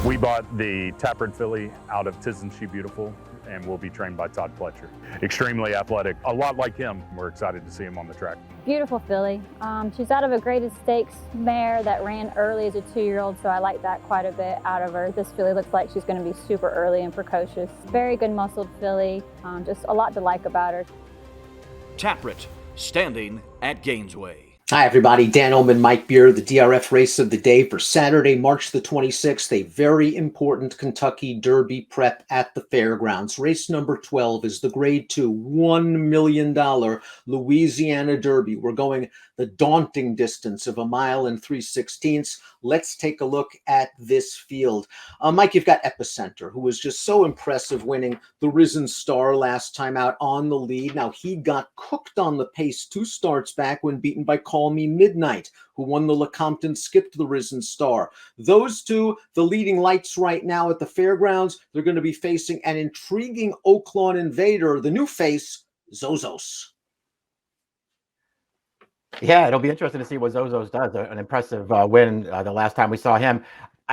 We bought the Taproot filly out of Tisn't She Beautiful and will be trained by Todd Fletcher. Extremely athletic, a lot like him. We're excited to see him on the track. Beautiful filly. She's out of a graded stakes mare that ran early as a 2-year-old, so I like that quite a bit out of her. This filly looks like she's going to be super early and precocious. Very good muscled filly, just a lot to like about her. Taproot, standing at Gainesway. Hi, everybody. Dan Illman, Mike Beer, the DRF race of the day for Saturday, March the 26th, a very important Kentucky Derby prep at the Fairgrounds. Race number 12 is the Grade 2 $1 million Louisiana Derby. We're going the daunting distance of 1 mile and 3/16. Let's take a look at this field. Mike, you've got Epicenter, who was just so impressive winning the Risen Star last time out on the lead. Now, he got cooked on the pace 2 starts back when beaten by Call Me Midnight, who won the LeCompte and skipped the Risen Star. Those two, the leading lights right now at the Fairgrounds. They're going to be facing an intriguing Oaklawn Invader, the new face, Zozos. Yeah, it'll be interesting to see what Zozos does. An impressive win the last time we saw him.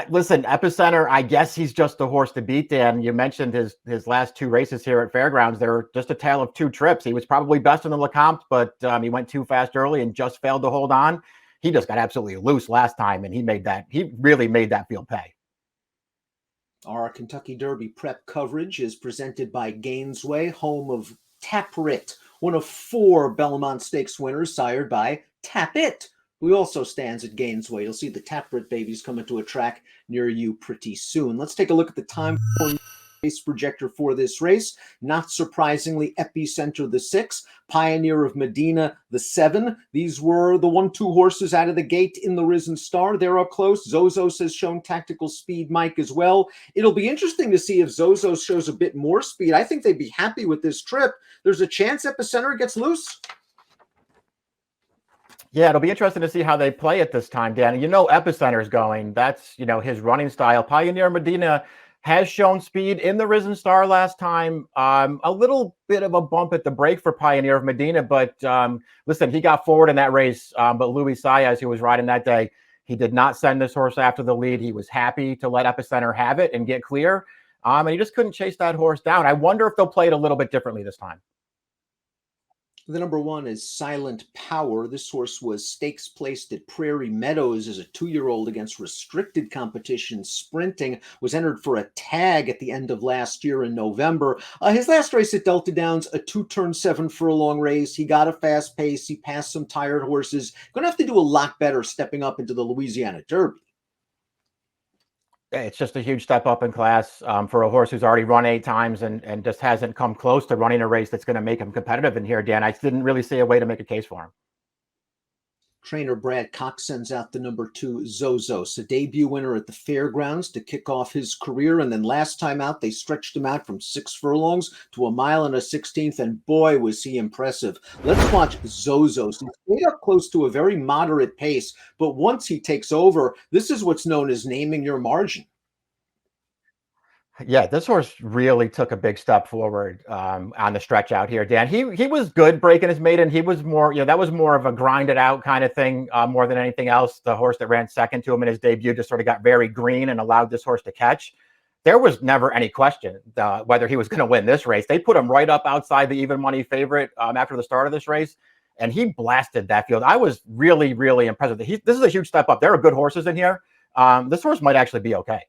Listen, Epicenter, I guess he's just the horse to beat, Dan. You mentioned his last 2 races here at Fairgrounds. They were just a tale of 2 trips. He was probably best in the LeCompte, but he went too fast early and just failed to hold on. He just got absolutely loose last time, and he really made that field pay. Our Kentucky Derby prep coverage is presented by Gainesway, home of Taproot, one of 4 Belmont Stakes winners sired by Tap It, who also stands at Gainesway. You'll see the Taproot babies coming to a track near you pretty soon. Let's take a look at the time race projector for this race. Not surprisingly, Epicenter the 6, Pioneer of Medina the 7. These were the 1-2 horses out of the gate in the Risen Star. They're up close. Zozos has shown tactical speed, Mike, as well. It'll be interesting to see if Zozos shows a bit more speed. I think they'd be happy with this trip. There's a chance Epicenter gets loose. Yeah, it'll be interesting to see how they play it this time, Dan. You know Epicenter's going. That's, his running style. Pioneer Medina has shown speed in the Risen Star last time. A little bit of a bump at the break for Pioneer of Medina, but listen, he got forward in that race. But Louis Saez, who was riding that day, he did not send this horse after the lead. He was happy to let Epicenter have it and get clear. And he just couldn't chase that horse down. I wonder if they'll play it a little bit differently this time. The number 1 is Silent Power. This horse was stakes placed at Prairie Meadows as a 2-year-old against restricted competition sprinting, was entered for a tag at the end of last year in November. His last race at Delta Downs, a 2-turn 7 furlong race. He got a fast pace. He passed some tired horses. Going to have to do a lot better stepping up into the Louisiana Derby. It's just a huge step up in class for a horse who's already run 8 times and just hasn't come close to running a race that's going to make him competitive in here, Dan. I didn't really see a way to make a case for him. Trainer Brad Cox sends out the number 2 Zozos, a debut winner at the Fairgrounds to kick off his career. And then last time out, they stretched him out from 6 furlongs to 1 mile and 1/16. And boy, was he impressive. Let's watch Zozos. He's way up close to a very moderate pace. But once he takes over, this is what's known as naming your margin. Yeah, this horse really took a big step forward on the stretch out here, Dan. He was good breaking his maiden. He was more, that was more of a grinded out kind of thing more than anything else. The horse that ran second to him in his debut just sort of got very green and allowed this horse to catch. There was never any question whether he was going to win this race. They put him right up outside the even money favorite after the start of this race, and he blasted that field. I was really, really impressed. This is a huge step up. There are good horses in here. This horse might actually be okay.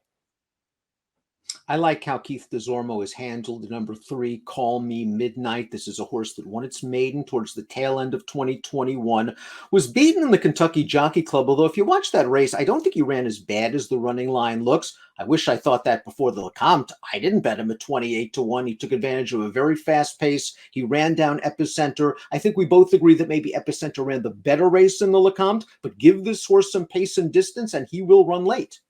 I like how Keith DeZormo has handled the number 3, Call Me Midnight. This is a horse that won its maiden towards the tail end of 2021, was beaten in the Kentucky Jockey Club, although if you watch that race, I don't think he ran as bad as the running line looks. I wish I thought that before the LeCompte. I didn't bet him at 28-1. He took advantage of a very fast pace. He ran down Epicenter. I think we both agree that maybe Epicenter ran the better race in the LeCompte, but give this horse some pace and distance, and he will run late.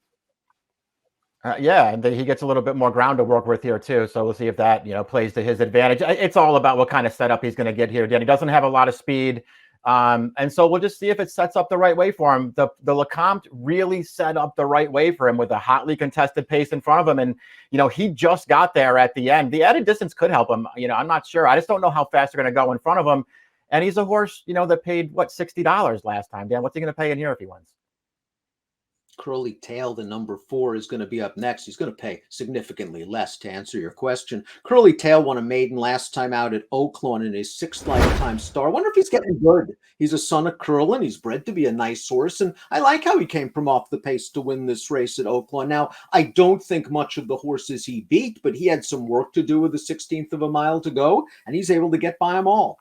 Yeah, and he gets a little bit more ground to work with here too. So we'll see if that plays to his advantage. It's all about what kind of setup he's going to get here. Dan, he doesn't have a lot of speed, and so we'll just see if it sets up the right way for him. The LeCompte really set up the right way for him with a hotly contested pace in front of him, and he just got there at the end. The added distance could help him. I'm not sure. I just don't know how fast they're going to go in front of him. And he's a horse, that paid $60 last time. Dan, what's he going to pay in here if he wins? Curly Tail, the number 4, is going to be up next. He's going to pay significantly less to answer your question. Curly Tail won a maiden last time out at Oaklawn in his 6th lifetime star. I wonder if he's getting good. He's a son of Curlin. He's bred to be a nice horse, and I like how he came from off the pace to win this race at Oaklawn. Now, I don't think much of the horses he beat, but he had some work to do with the 16th of a mile to go, and he's able to get by them all.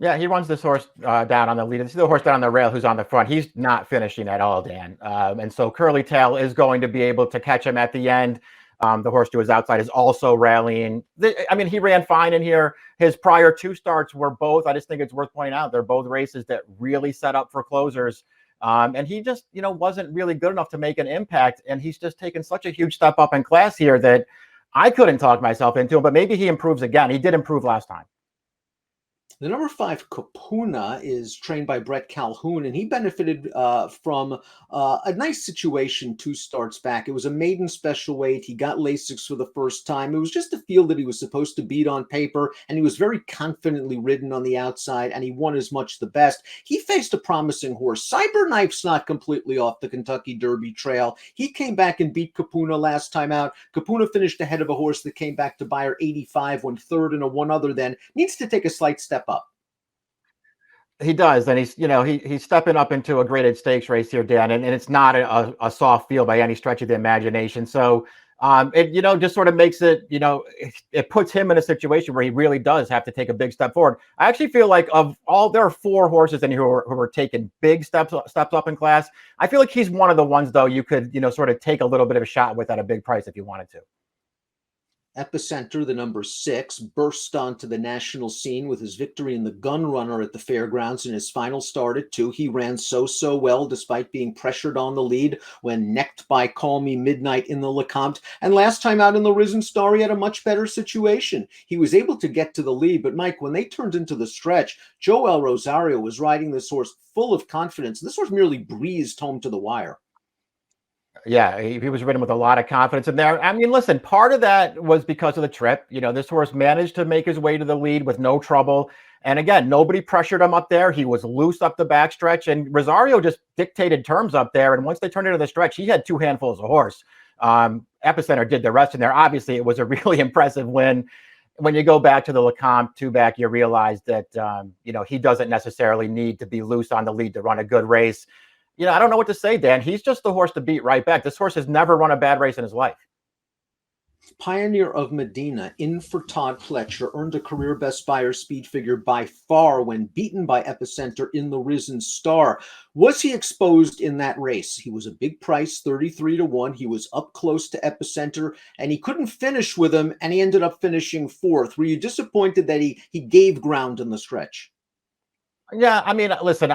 Yeah, he runs this horse down on the lead. This is the horse down on the rail who's on the front. He's not finishing at all, Dan. And so Curly Tail is going to be able to catch him at the end. The horse to his outside is also rallying. I mean, he ran fine in here. His prior 2 starts were both, I just think it's worth pointing out, they're both races that really set up for closers. And he just, wasn't really good enough to make an impact. And he's just taken such a huge step up in class here that I couldn't talk myself into him, but maybe he improves again. He did improve last time. The number 5, Kupuna, is trained by Brett Calhoun, and he benefited from a nice situation 2 starts back. It was a maiden special weight. He got Lasix for the first time. It was just a field that he was supposed to beat on paper, and he was very confidently ridden on the outside, and he won as much the best. He faced a promising horse. Cyberknife's not completely off the Kentucky Derby trail. He came back and beat Kupuna last time out. Kupuna finished ahead of a horse that came back to Buyer 85, went third in a one other then. Needs to take a slight step up. He does, and he's stepping up into a graded stakes race here, Dan, and it's not a soft field by any stretch of the imagination. So it just sort of makes it, it puts him in a situation where he really does have to take a big step forward. I actually feel like there are 4 horses in here who are taking big steps up in class. I feel like he's one of the ones, though, you could sort of take a little bit of a shot with at a big price if you wanted to. Epicenter, the number 6, burst onto the national scene with his victory in the Gun Runner at the Fairgrounds in his final start at 2. He ran so well despite being pressured on the lead when necked by Call Me Midnight in the Lecomte. And last time out in the Risen Star, he had a much better situation. He was able to get to the lead, but Mike, when they turned into the stretch, Joel Rosario was riding this horse full of confidence. This horse merely breezed home to the wire. Yeah, he was ridden with a lot of confidence in there. I mean, listen, part of that was because of the trip. This horse managed to make his way to the lead with no trouble. And again, nobody pressured him up there. He was loose up the backstretch, and Rosario just dictated terms up there. And once they turned into the stretch, he had 2 handfuls of horse. Epicenter did the rest in there. Obviously, it was a really impressive win. When you go back to the Lecomte 2 back, you realize that, he doesn't necessarily need to be loose on the lead to run a good race. I don't know what to say, Dan. He's just the horse to beat right back. This horse has never run a bad race in his life. Pioneer of Medina, in for Todd Pletcher, earned a career best Buyer speed figure by far when beaten by Epicenter in the Risen Star. Was he exposed in that race? He was a big price, 33-1. He was up close to Epicenter, and he couldn't finish with him, and he ended up finishing 4th. Were you disappointed that he gave ground in the stretch? Yeah, I mean, listen,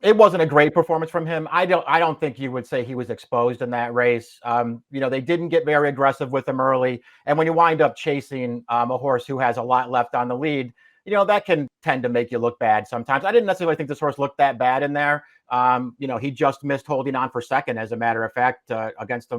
it wasn't a great performance from him. I don't think you would say he was exposed in that race. They didn't get very aggressive with him early. And when you wind up chasing a horse who has a lot left on the lead, that can tend to make you look bad sometimes. I didn't necessarily think this horse looked that bad in there. He just missed holding on for second, as a matter of fact, against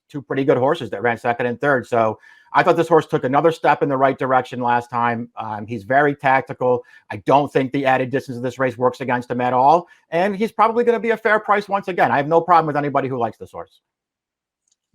2 pretty good horses that ran second and third. So I thought this horse took another step in the right direction last time. He's very tactical. I don't think the added distance of this race works against him at all. And he's probably going to be a fair price once again. I have no problem with anybody who likes this horse.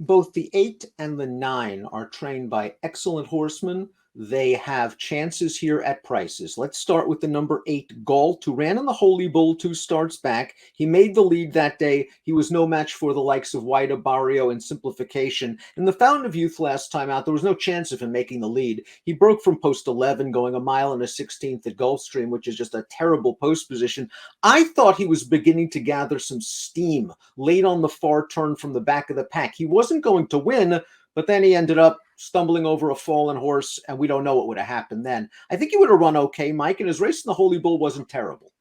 Both the 8 and the 9 are trained by excellent horsemen. They have chances here at prices. Let's start with the number 8, Gault, who ran in the Holy Bull 2 starts back. He made the lead that day. He was no match for the likes of Wida Barrio and Simplification. In the Fountain of Youth last time out, there was no chance of him making the lead. He broke from post 11, going 1 mile and a 16th at Gulfstream, which is just a terrible post position. I thought he was beginning to gather some steam late on the far turn from the back of the pack. He wasn't going to win, but then he ended up stumbling over a fallen horse, and we don't know what would have happened then. I think he would have run okay, Mike, and his race in the Holy Bull wasn't terrible.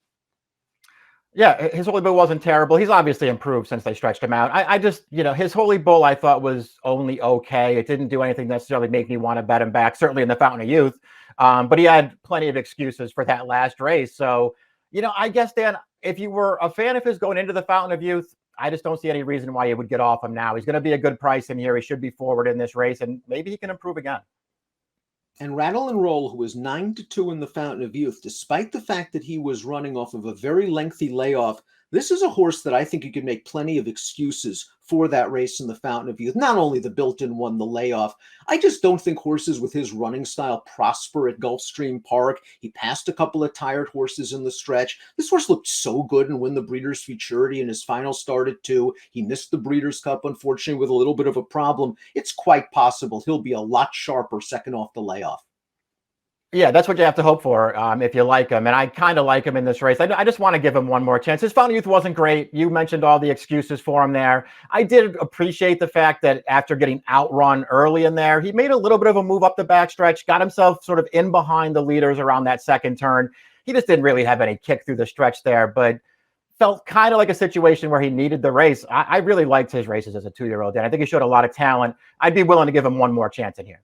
Yeah, his Holy Bull wasn't terrible. He's obviously improved since they stretched him out. I just, his Holy Bull I thought was only okay. It didn't do anything necessarily make me want to bet him back, certainly in the Fountain of Youth. But he had plenty of excuses for that last race. So, I guess, Dan, if you were a fan of his going into the Fountain of Youth, I just don't see any reason why you would get off him now. He's going to be a good price in here. He should be forward in this race, and maybe he can improve again. And Rattle and Roll, who was 9-2 in the Fountain of Youth, despite the fact that he was running off of a very lengthy layoff, This is a horse that I think you could make plenty of excuses for that race in the Fountain of Youth. Not only the built-in one, the layoff. I just don't think horses with his running style prosper at Gulfstream Park. He passed a couple of tired horses in the stretch. This horse looked so good and win the Breeders' Futurity in his final start at 2. He missed the Breeders' Cup, unfortunately, with a little bit of a problem. It's quite possible he'll be a lot sharper second off the layoff. Yeah, that's what you have to hope for if you like him. And I kind of like him in this race. I just want to give him one more chance. His Fountain Youth wasn't great. You mentioned all the excuses for him there. I did appreciate the fact that after getting outrun early in there, he made a little bit of a move up the backstretch, got himself sort of in behind the leaders around that second turn. He just didn't really have any kick through the stretch there, but felt kind of like a situation where he needed the race. I really liked his races as a 2-year-old, and I think he showed a lot of talent. I'd be willing to give him one more chance in here.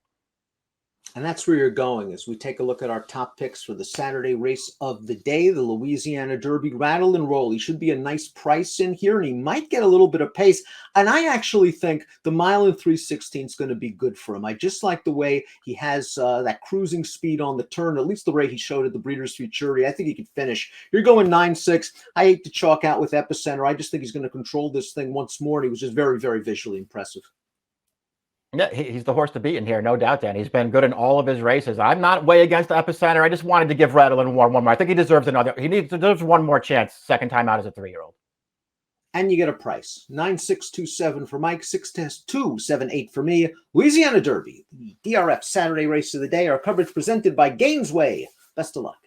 And that's where you're going as we take a look at our top picks for the Saturday race of the day, the Louisiana Derby. Rattle and Roll. He should be a nice price in here, and he might get a little bit of pace. And I actually think the 1 3/16 is going to be good for him. I just like the way he has that cruising speed on the turn, at least the way he showed at the Breeders' Futurity. I think he could finish. You're going 9-6. I hate to chalk out with Epicenter. I just think he's going to control this thing once more, and he was just very, very visually impressive. Yeah, he's the horse to beat in here, no doubt, Dan. He's been good in all of his races. I'm not way against the Epicenter. I just wanted to give Rattle and Roll one more. I think he deserves another. He deserves one more chance, second time out as a 3-year-old. And you get a price. 9627 for Mike, 6278 for me. Louisiana Derby, the DRF Saturday race of the day. Our coverage presented by Gainesway. Best of luck.